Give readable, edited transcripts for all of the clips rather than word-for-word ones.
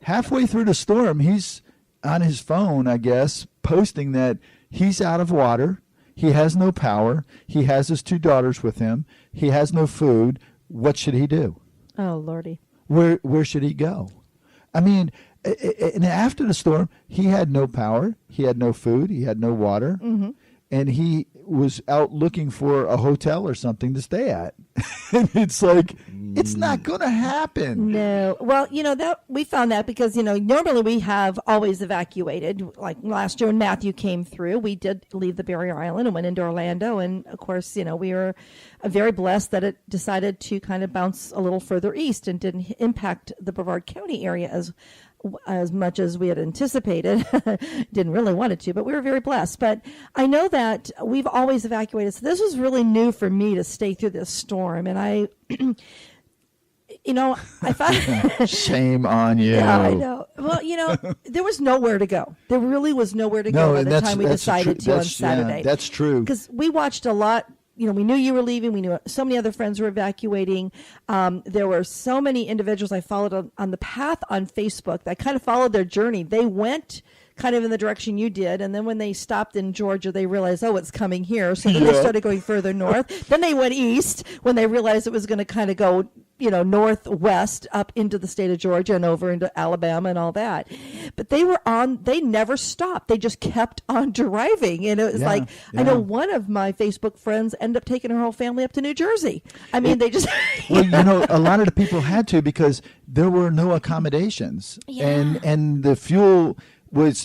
Halfway through the storm, he's on his phone, I guess, posting that he's out of water. He has no power. He has his 2 daughters with him. He has no food. What should he do? Oh, Lordy. Where should he go? I mean, and after the storm, he had no power. He had no food. He had no water. Mm-hmm. And he was out looking for a hotel or something to stay at. And it's like, it's not going to happen. No. Well, that we found that because, normally we have always evacuated. Like last year when Matthew came through, we did leave the barrier island and went into Orlando. And of course, we were very blessed that it decided to kind of bounce a little further east and didn't impact the Brevard County area as much as we had anticipated. Didn't really want it to, but we were very blessed. But I know that we've always evacuated. So this was really new for me to stay through this storm. And I thought... Shame on you. Yeah, I know. Well, there was nowhere to go. There really was nowhere to go by the time we decided to on Saturday. Yeah, that's true. Because we watched a lot. We knew you were leaving. We knew so many other friends were evacuating. There were so many individuals I followed on the path on Facebook that kind of followed their journey. They went kind of in the direction you did. And then when they stopped in Georgia, they realized, it's coming here. So then they started going further north. Then they went east when they realized it was going to kind of go, northwest up into the state of Georgia and over into Alabama and all that. But they never stopped. They just kept on driving. And it was I know one of my Facebook friends ended up taking her whole family up to New Jersey. I mean, they just... Well, a lot of the people had to because there were no accommodations. Yeah. And the fuel...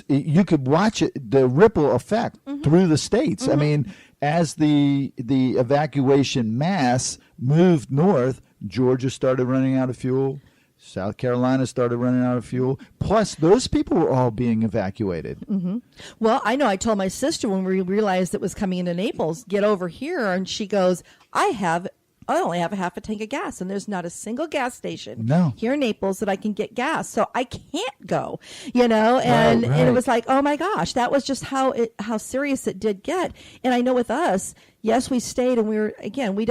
you could watch it, the ripple effect through the states. I mean, as the evacuation mass moved north, Georgia started running out of fuel. South Carolina started running out of fuel. Plus, those people were all being evacuated. Mm-hmm. Well, I know I told my sister when we realized it was coming into Naples, get over here. And she goes, I only have a half a tank of gas, and there's not a single gas station here in Naples that I can get gas, so I can't go, and it was like, oh my gosh, that was just how serious it did get. And I know with us, yes, we stayed, and we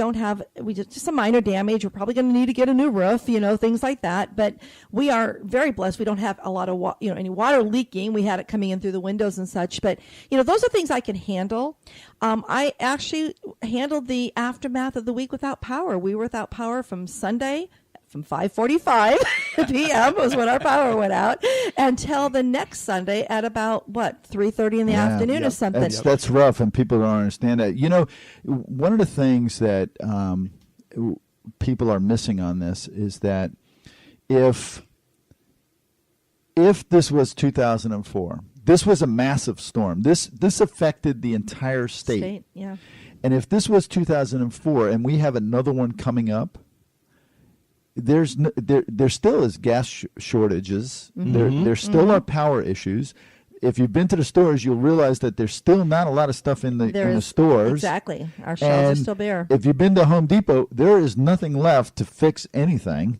just some minor damage. We're probably going to need to get a new roof, things like that. But we are very blessed. We don't have a lot of any water leaking. We had it coming in through the windows and such. But those are things I can handle. I actually handled the aftermath of the week without power. We were without power from Sunday. From 5:45 p.m. was when our power went out until the next Sunday at about 3:30 in the afternoon or something. That's rough, and people don't understand that. One of the things that people are missing on this is that if this was 2004, this was a massive storm. This affected the entire state. Yeah. And if this was 2004, and we have another one coming up. There still is gas shortages. There still are power issues. If you've been to the stores, you'll realize that there's still not a lot of stuff in the stores. Exactly. Our shelves are still bare. If you've been to Home Depot, there is nothing left to fix anything.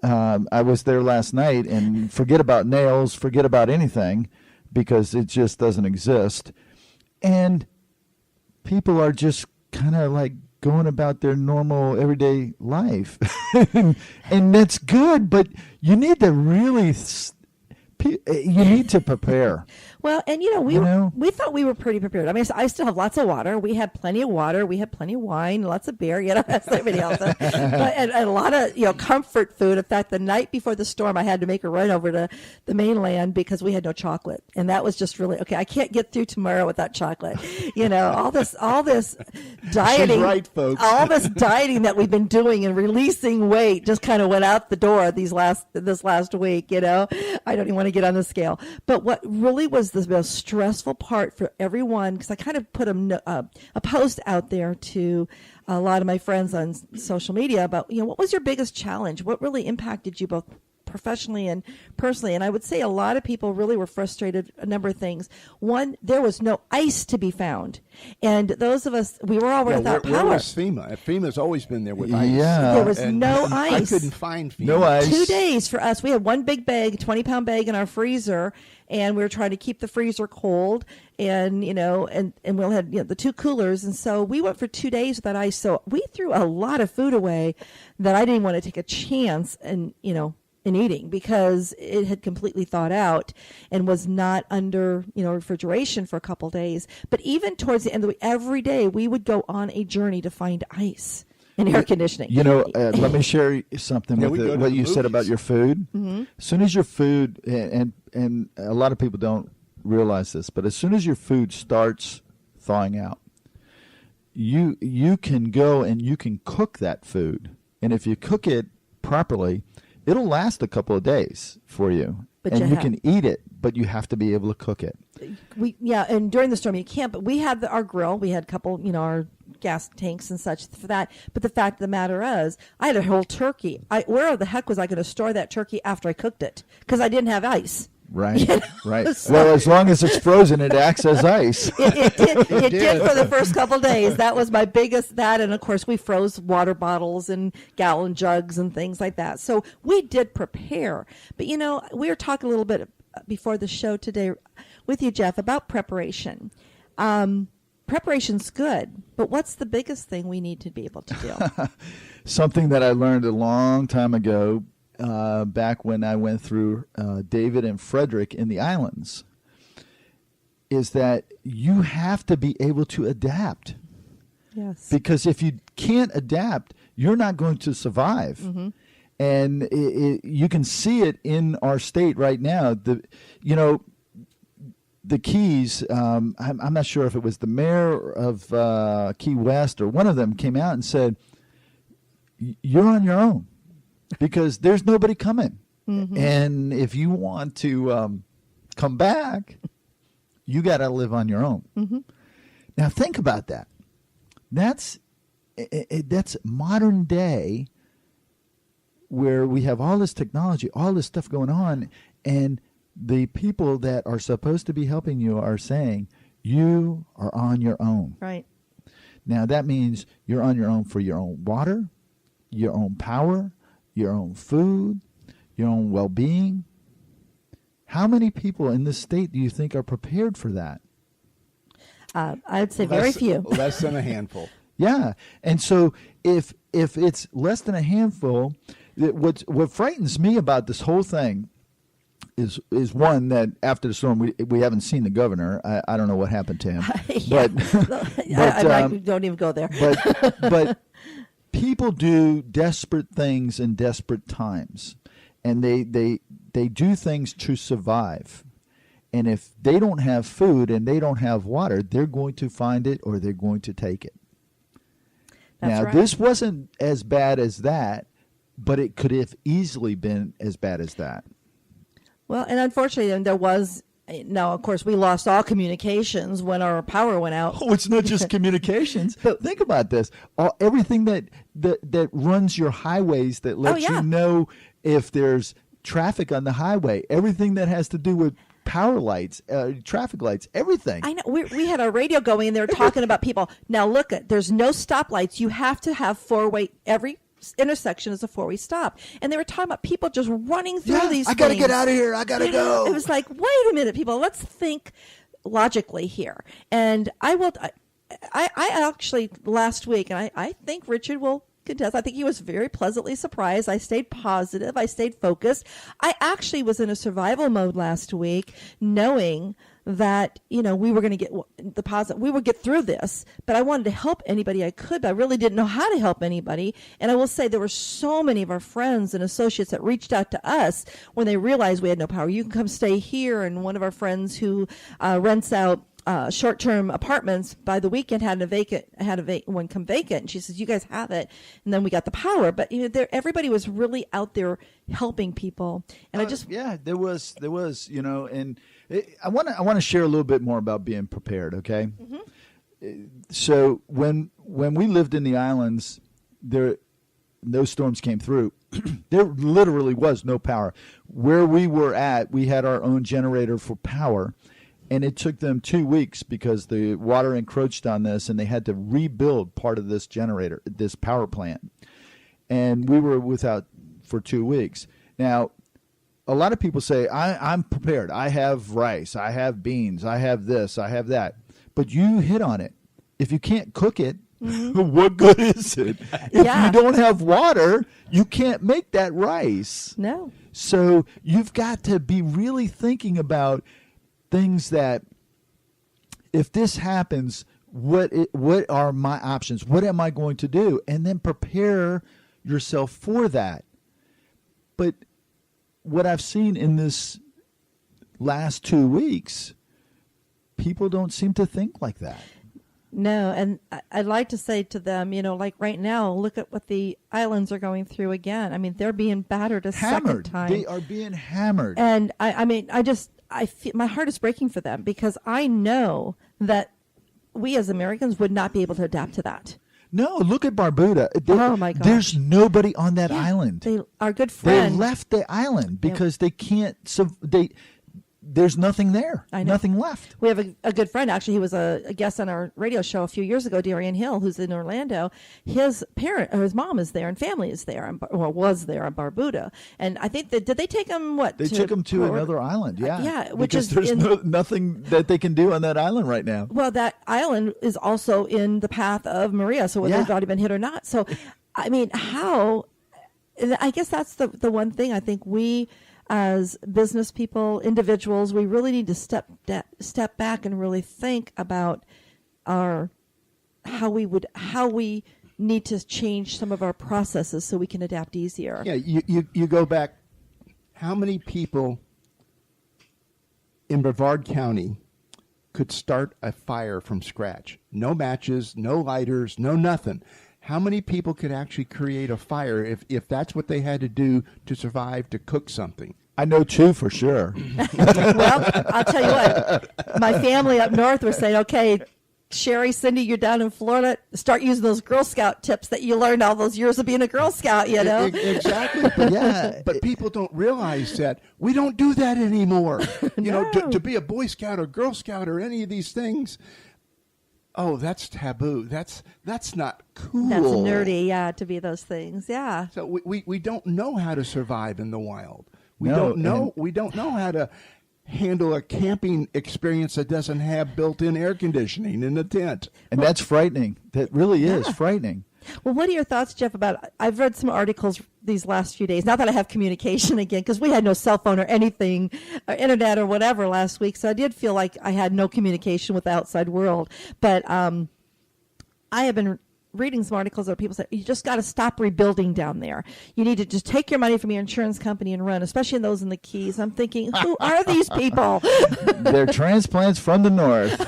I was there last night, and forget about nails, forget about anything, because it just doesn't exist. And people are just kind of like going about their normal everyday life. and that's good, but you need to really prepare. Well, and we thought we were pretty prepared. I mean, I still have lots of water. We had plenty of water. We had plenty of wine, lots of beer, as everybody else does. and a lot of, comfort food. In fact, the night before the storm, I had to make a run over to the mainland because we had no chocolate. And that was just really, I can't get through tomorrow without chocolate. All this dieting, right, folks. all this dieting that we've been doing and releasing weight just kind of went out the door this last week, I don't even want to get on the scale. But what really was the most stressful part for everyone, because I kind of put a post out there to a lot of my friends on social media about, what was your biggest challenge? What really impacted you both professionally and personally? And I would say a lot of people really were frustrated, a number of things. One, there was no ice to be found. And those of us, we were all without power. Where was FEMA? FEMA's always been there with ice. Yeah. There was no ice. I couldn't find FEMA. No ice. 2 days for us. We had one big bag, 20-pound bag in our freezer, and we were trying to keep the freezer cold, and and we'll have the two coolers, and so we went for 2 days without ice. So we threw a lot of food away that I didn't want to take a chance and in eating because it had completely thawed out and was not under, refrigeration for a couple days. But even towards the end of the week, every day we would go on a journey to find ice and air conditioning. Let me share something with what you said about your food. Mm-hmm. As soon as your food, and a lot of people don't realize this, but as soon as your food starts thawing out, you can go and you can cook that food. And if you cook it properly, it'll last a couple of days for you. And you can eat it, but you have to be able to cook it. And during the storm you can't, but we had our grill. We had a couple, our gas tanks and such for that. But the fact of the matter is, I had a whole turkey. Where the heck was I going to store that turkey after I cooked it? Because I didn't have ice. Right, right. So, well, as long as it's frozen, it acts as ice. It did for the first couple of days. That was my biggest, and of course we froze water bottles and gallon jugs and things like that. So we did prepare. But we were talking a little bit before the show today with you, Jeff, about preparation. Preparation's good, but what's the biggest thing we need to be able to do? Something that I learned a long time ago. Back when I went through David and Frederick in the islands, is that you have to be able to adapt. Yes. Because if you can't adapt, you're not going to survive. Mm-hmm. And you can see it in our state right now. The Keys, I'm not sure if it was the mayor of Key West or one of them came out and said, you're on your own. Because there's nobody coming. Mm-hmm. And if you want to come back, you got to live on your own. Mm-hmm. Now, think about that. That's modern day where we have all this technology, all this stuff going on, and the people that are supposed to be helping you are saying, you are on your own. Right. Now, that means you're on your own for your own water, your own power, your own food, your own well-being. How many people in this state do you think are prepared for that? I'd say very few. Less than a handful. Yeah. And so if it's less than a handful, what frightens me about this whole thing is one, that after the storm we haven't seen the governor. I don't know what happened to him. Yeah. But don't even go there. But people do desperate things in desperate times, and they do things to survive. And if they don't have food and they don't have water, they're going to find it or they're going to take it. Now, this wasn't as bad as that, but it could have easily been as bad as that. Well, and unfortunately, there was. Now, of course, we lost all communications when our power went out. Oh, it's not just communications. But think about this. Everything that runs your highways, that lets you know if there's traffic on the highway, everything that has to do with power lights, traffic lights, everything. I know. We had our radio going, and they were talking about people. Now, look, there's no stoplights. You have to have four-way. Every intersection is a four-way stop, and they were talking about people just running through these. I gotta get out of here. I gotta go. It was like, wait a minute, people. Let's think logically here. And I actually last week, and I think Richard will contest. I think he was very pleasantly surprised. I stayed positive. I stayed focused. I actually was in a survival mode last week, knowing that, we were going to get the positive. We would get through this, but I wanted to help anybody I could, but I really didn't know how to help anybody. And I will say there were so many of our friends and associates that reached out to us when they realized we had no power. You can come stay here. And one of our friends who rents out short-term apartments by the weekend had one come vacant, and she says, you guys have it. And then we got the power, but everybody was really out there helping people. And there was and I want to share a little bit more about being prepared. Okay. Mm-hmm. So when we lived in the islands, those storms came through. There literally was no power. Where we were at, we had our own generator for power. And it took them 2 weeks because the water encroached on this, and they had to rebuild part of this generator, this power plant. And we were without for 2 weeks. Now, a lot of people say, I'm prepared. I have rice. I have beans. I have this. I have that. But you hit on it. If you can't cook it, what good is it? If you don't have water, you can't make that rice. No. So you've got to be really thinking about things that, if this happens, what are my options? What am I going to do? And then prepare yourself for that. But what I've seen in this last 2 weeks, people don't seem to think like that. No, and I'd like to say to them, like right now, look at what the islands are going through again. I mean, they're being battered second time. They are being hammered. And I feel my heart is breaking for them, because I know that we as Americans would not be able to adapt to that. No, look at Barbuda. Oh my gosh. There's nobody on that island. Our good friend. They left the island because they can't. There's nothing there. I know. Nothing left. We have a good friend. Actually, he was a guest on our radio show a few years ago, Darian Hill, who's in Orlando. His mom is there and family is there, was there on Barbuda. And I think did they take him They took him to another island. Yeah. Because there's nothing that they can do on that island right now. Well, that island is also in the path of Maria, so whether they've already been hit or not. So, I mean, how? I guess that's the one thing I think we, as business people, individuals, we really need to step back and really think about how we need to change some of our processes so we can adapt easier. Yeah, you go back. How many people in Brevard County could start a fire from scratch? No matches, no lighters, no nothing. How many people could actually create a fire if that's what they had to do to survive, to cook something? I know 2 for sure. Well, I'll tell you what. My family up north were saying, okay, Cheri, Cindy, you're down in Florida. Start using those Girl Scout tips that you learned all those years of being a Girl Scout, Exactly. But people don't realize that we don't do that anymore. To be a Boy Scout or Girl Scout or any of these things, oh, that's taboo. That's not cool. That's nerdy, to be those things, yeah. So we don't know how to survive in the wild. We don't know how to handle a camping experience that doesn't have built-in air conditioning in the tent. And that's frightening. That really is frightening. Well, what are your thoughts, Jeff, about, I've read some articles these last few days, now that I have communication again, because we had no cell phone or anything, or internet or whatever last week, so I did feel like I had no communication with the outside world. But I have been reading some articles where people say, you just got to stop rebuilding down there. You need to just take your money from your insurance company and run, especially those in the Keys. I'm thinking, who are these people? They're transplants from the north.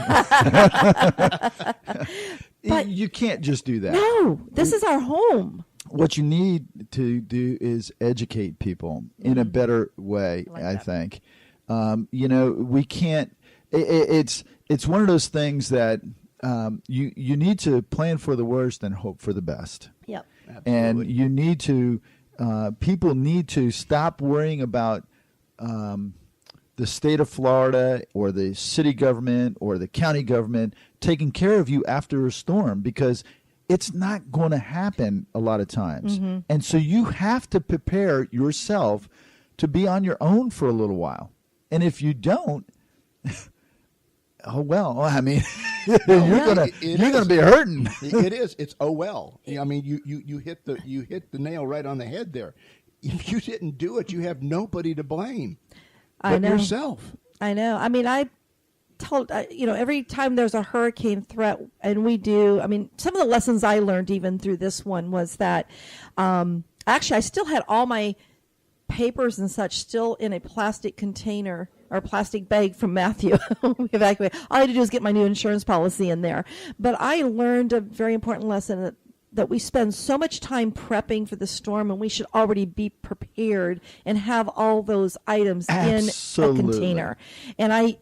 But you can't just do that. No, this is our home. What you need to do is educate people in a better way, I think. We can't, it's one of those things that you need to plan for the worst and hope for the best. Yep. Absolutely. And you need to, people need to stop worrying about the state of Florida or the city government or the county government taking care of you after a storm, because it's not going to happen a lot of times. Mm-hmm. And so you have to prepare yourself to be on your own for a little while. And if you don't, oh well, I mean, you're gonna be hurting. It is. It's well. I mean, you hit the nail right on the head there. If you didn't do it, you have nobody to blame but yourself. I know. I mean, I told every time there's a hurricane threat, and we do. I mean, some of the lessons I learned even through this one was that actually I still had all my papers and such still in a plastic container or plastic bag from Matthew. We evacuated. All I had to do is get my new insurance policy in there. But I learned a very important lesson that we spend so much time prepping for the storm, and we should already be prepared and have all those items in a container. And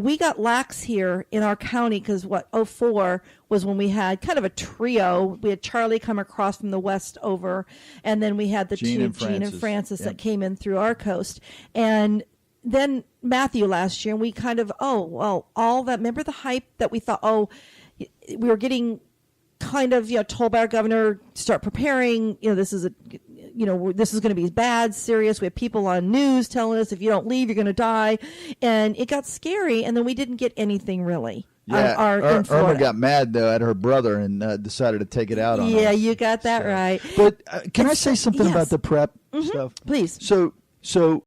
we got lax here in our county because 2004 was when we had kind of a trio. We had Charlie come across from the west over, and then we had the Gene and Francis that came in through our coast. And then Matthew last year, and we kind of, all that, remember the hype that we thought, we were getting kind of, told by our governor, start preparing, this is going to be bad, serious. We have people on news telling us if you don't leave, you're going to die. And it got scary, and then we didn't get anything really. Yeah, in Florida. Irma got mad though at her brother and decided to take it out on her. Yeah, you got that right. But can I say something about the prep stuff? Please. So